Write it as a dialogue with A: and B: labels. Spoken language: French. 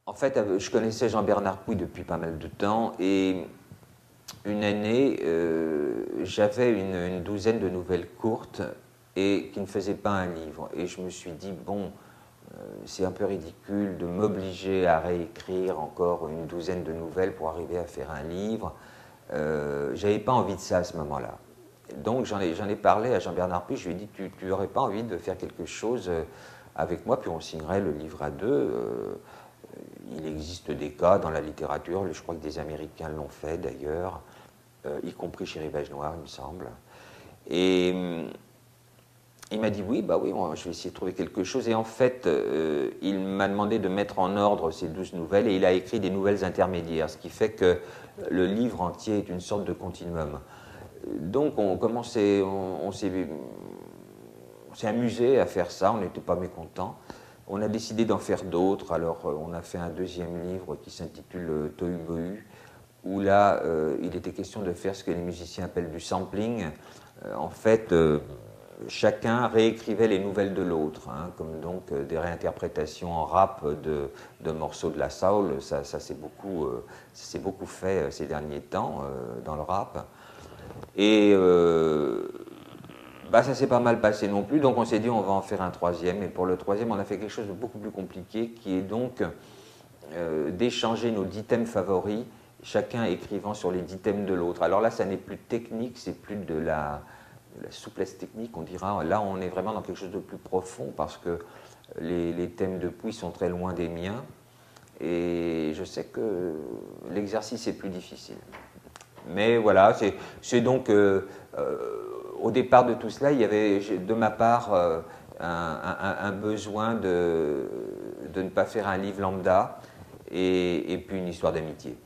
A: En fait, je connaissais Jean-Bernard Pouy depuis pas mal de temps et une année, j'avais une douzaine de nouvelles courtes et qui ne faisaient pas un livre. Et je me suis dit, bon, c'est un peu ridicule de m'obliger à réécrire encore une douzaine de nouvelles pour arriver à faire un livre. J'avais pas envie de ça à ce moment-là. Donc j'en ai parlé à Jean-Bernard Pouy, je lui ai dit, tu n'aurais pas envie de faire quelque chose avec moi, puis on signerait le livre à deux. Il existe des cas dans la littérature, je crois que des Américains l'ont fait d'ailleurs, y compris chez Rivage Noir, il me semble. Et il m'a dit oui, bah oui, je vais essayer de trouver quelque chose. Et en fait, il m'a demandé de mettre en ordre ces 12 nouvelles et il a écrit des nouvelles intermédiaires, ce qui fait que le livre entier est une sorte de continuum. Donc on s'est amusé à faire ça, on n'était pas mécontents. On a décidé d'en faire d'autres, alors on a fait un deuxième livre qui s'intitule Tohu Bohu, où là, il était question de faire ce que les musiciens appellent du sampling. En fait, chacun réécrivait les nouvelles de l'autre, hein, comme donc des réinterprétations en rap de morceaux de la soul. Ça s'est beaucoup fait ces derniers temps dans le rap. Et bah, ça s'est pas mal passé non plus, donc on s'est dit on va en faire un troisième. Et pour le troisième, on a fait quelque chose de beaucoup plus compliqué, qui est donc d'échanger nos 10 thèmes favoris, chacun écrivant sur les 10 thèmes de l'autre. Alors là, ça n'est plus technique, c'est plus de la souplesse technique, on dira. Là, on est vraiment dans quelque chose de plus profond, parce que les thèmes de Pouy sont très loin des miens, et je sais que l'exercice est plus difficile. Mais voilà, c'est donc, au départ de tout cela, il y avait de ma part un besoin de ne pas faire un livre lambda et puis une histoire d'amitié.